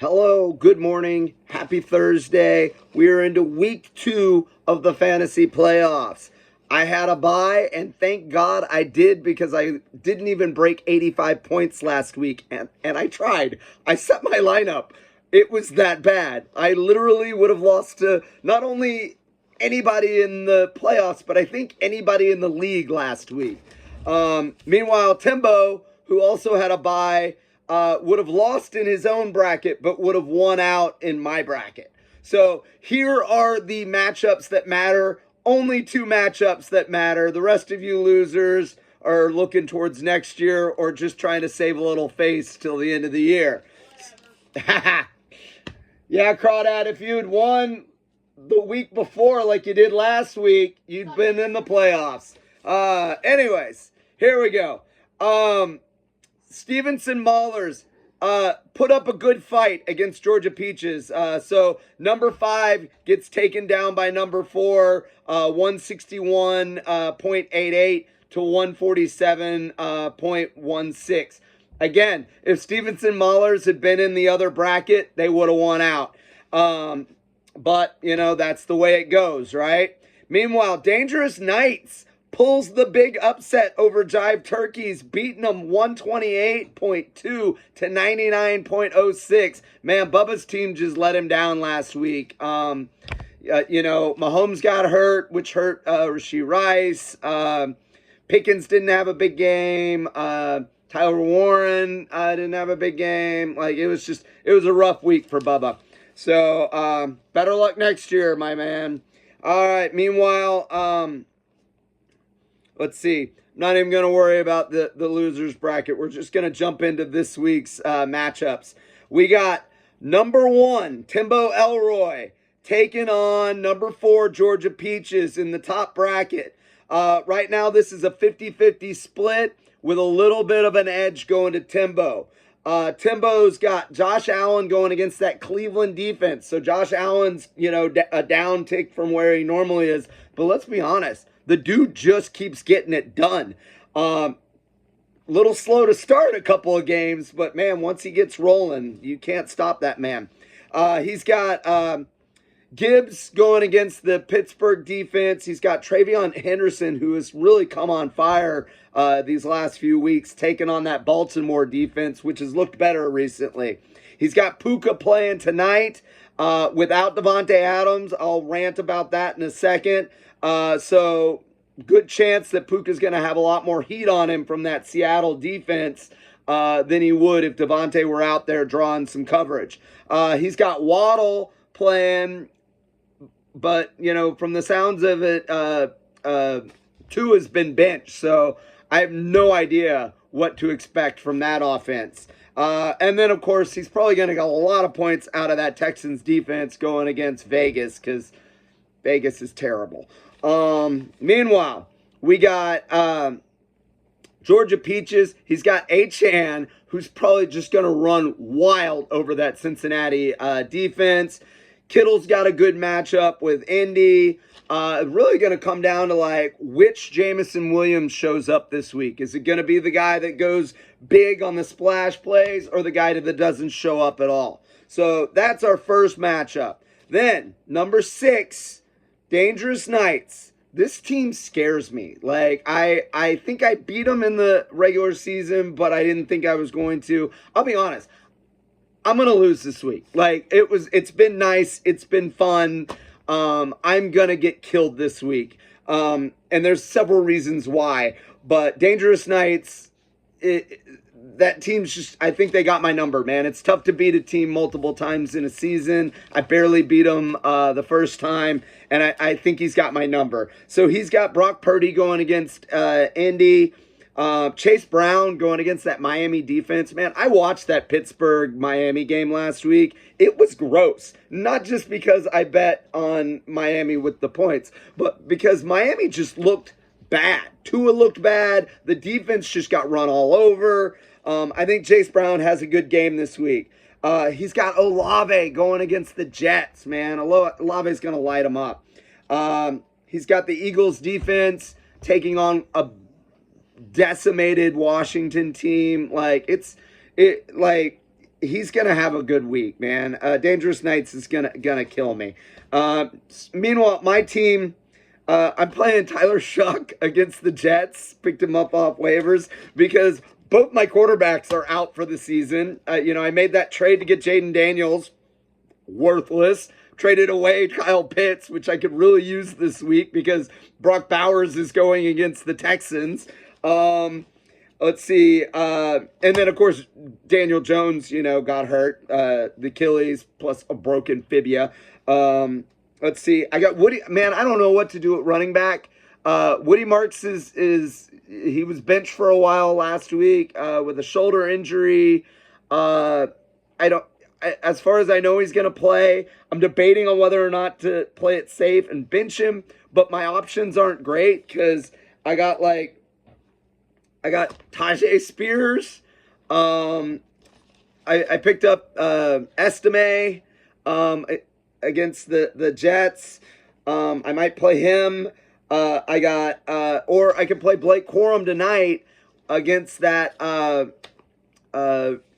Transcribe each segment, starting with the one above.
Hello, good morning, happy Thursday. We are into week 2 of the fantasy playoffs. I had a bye, and thank God I did because I didn't even break 85 points last week, and I tried. I set my lineup. It was that bad. I literally would have lost to not only anybody in the playoffs, but I think anybody in the league last week. Meanwhile, Timbo, who also had a bye, would have lost in his own bracket, but would have won out in my bracket. So here are the matchups that matter. Only 2 matchups that matter. The rest of you losers are looking towards next year or just trying to save a little face till the end of the year. Yeah, Crawdad, if you had won the week before like you did last week, you'd been in the playoffs. Anyways, here we go. Stevenson Maulers put up a good fight against Georgia Peaches. So number 5 gets taken down by number 4, 161.88 to 147.16. Again, if Stevenson Maulers had been in the other bracket, they would have won out. But, you know, that's the way it goes, right? Meanwhile, Dangerous Knights pulls the big upset over Jive Turkeys, beating them 128.2 to 99.06. Man, Bubba's team just let him down last week. Mahomes got hurt, which hurt Rashee Rice. Pickens didn't have a big game. Tyler Warren didn't have a big game. It was a rough week for Bubba. So, better luck next year, my man. All right, meanwhile, let's see. I'm not even going to worry about the losers bracket. We're just going to jump into this week's matchups. We got number 1, Timbo Elroy, taking on number 4, Georgia Peaches in the top bracket. Right now, this is a 50-50 split with a little bit of an edge going to Timbo. Timbo's got Josh Allen going against that Cleveland defense. So Josh Allen's, a down tick from where he normally is. But let's be honest. The dude just keeps getting it done. Little slow to start a couple of games, but man, once he gets rolling, you can't stop that man. He's got Gibbs going against the Pittsburgh defense. He's got Travion Henderson, who has really come on fire these last few weeks, taking on that Baltimore defense, which has looked better recently. He's got Puka playing tonight without Devontae Adams. I'll rant about that in a second. So good chance that Puka's going to have a lot more heat on him from that Seattle defense than he would if Devontae were out there drawing some coverage. He's got Waddle playing, but, from the sounds of it, Tua's been benched, so I have no idea what to expect from that offense. And then, of course, he's probably going to get a lot of points out of that Texans defense going against Vegas because Vegas is terrible. Meanwhile, we got Georgia Peaches. He's got Achane, who's probably just going to run wild over that Cincinnati defense. Kittle's got a good matchup with Indy. Really going to come down to which Jameson Williams shows up this week. Is it going to be the guy that goes big on the splash plays or the guy that doesn't show up at all? So that's our first matchup. Then number 6. Dangerous Knights. This team scares me. I think I beat them in the regular season, but I didn't think I was going to. I'll be honest. I'm going to lose this week. It's been nice. It's been fun. I'm going to get killed this week. And there's several reasons why. But Dangerous Knights, that team's just, I think they got my number, man. It's tough to beat a team multiple times in a season. I barely beat him the first time, and I think he's got my number. So he's got Brock Purdy going against Indy. Chase Brown going against that Miami defense. Man, I watched that Pittsburgh-Miami game last week. It was gross. Not just because I bet on Miami with the points, but because Miami just looked bad. Tua looked bad. The defense just got run all over. I think Chase Brown has a good game this week. He's got Olave going against the Jets, man. Olave's going to light him up. He's got the Eagles defense taking on a decimated Washington team. he's gonna have a good week, man. Dangerous Knights is gonna kill me. Meanwhile, my team, I'm playing Tyler Shuck against the Jets. Picked him up off waivers because both my quarterbacks are out for the season. I made that trade to get Jaden Daniels, worthless. Traded away Kyle Pitts, which I could really use this week because Brock Bowers is going against the Texans. Let's see. And then, of course, Daniel Jones, got hurt. The Achilles plus a broken fibia. Let's see. I got Woody. Man, I don't know what to do at running back. Woody Marks he was benched for a while last week with a shoulder injury. As far as I know, he's going to play. I'm debating on whether or not to play it safe and bench him, but my options aren't great because I got Tajay Spears. I picked up Estime against the Jets. I might play him. Or I could play Blake Corum tonight against that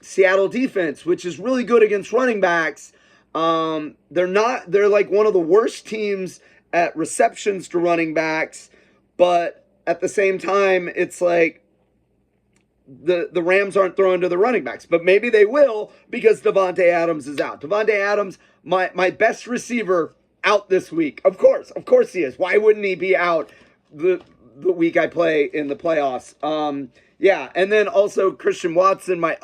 Seattle defense, which is really good against running backs. They're like one of the worst teams at receptions to running backs, but at the same time, it's like the Rams aren't throwing to the running backs, but maybe they will because Devontae Adams is out. Devontae Adams, my best receiver, out this week. Of course he is. Why wouldn't he be out the week I play in the playoffs? Yeah, and then also Christian Watson, my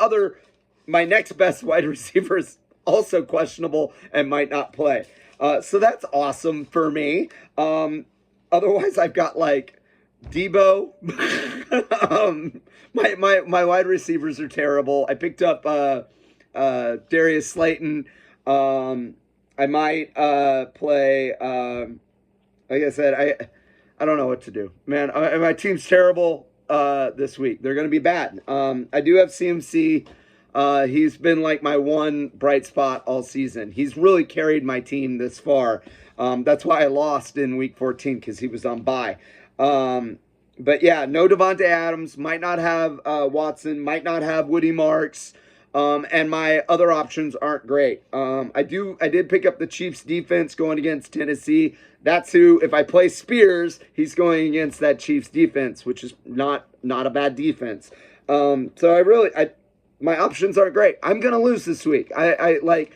next best wide receiver, is also questionable and might not play. So that's awesome for me. Otherwise, I've got like Debo. My wide receivers are terrible. I picked up Darius Slayton. I might play. Like I said, I don't know what to do, man. My team's terrible this week. They're going to be bad. I do have CMC. He's been like my one bright spot all season. He's really carried my team this far. That's why I lost in week 14 because he was on bye. But yeah, no Devontae Adams. Might not have Watson. Might not have Woody Marks. And my other options aren't great. I did pick up the Chiefs defense going against Tennessee. That's who, if I play Spears, he's going against that Chiefs defense, which is not a bad defense. So my options aren't great. I'm going to lose this week. Like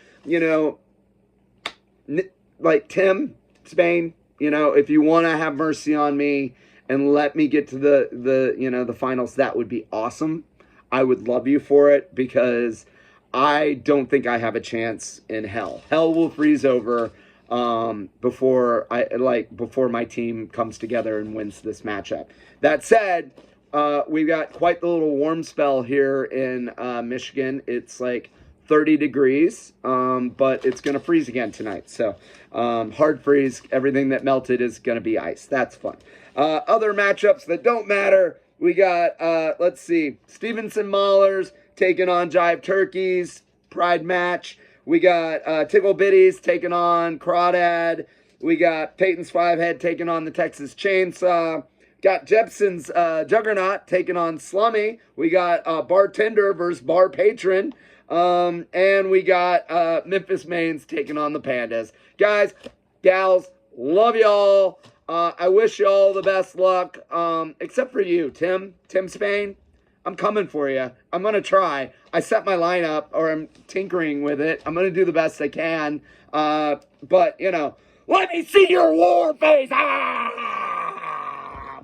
Tim Spain, if you want to have mercy on me and let me get to the finals, that would be awesome. I would love you for it because I don't think I have a chance in hell. Hell will freeze over before my team comes together and wins this matchup. That said, we've got quite the little warm spell here in Michigan. It's like 30 degrees, but it's going to freeze again tonight. So hard freeze. Everything that melted is going to be ice. That's fun. Other matchups that don't matter. We got, let's see, Stevenson Maulers taking on Jive Turkeys, Pride match. We got Tickle Bitties taking on Crawdad. We got Peyton's Fivehead taking on the Texas Chainsaw. Got Jepson's Juggernaut taking on Slummy. We got Bartender versus Bar Patron. And we got Memphis Mains taking on the Pandas. Guys, gals, love y'all. I wish you all the best luck, except for you, Tim Spain. I'm coming for you. I'm going to try. I set my lineup, or I'm tinkering with it. I'm going to do the best I can. But, let me see your war face. Ah!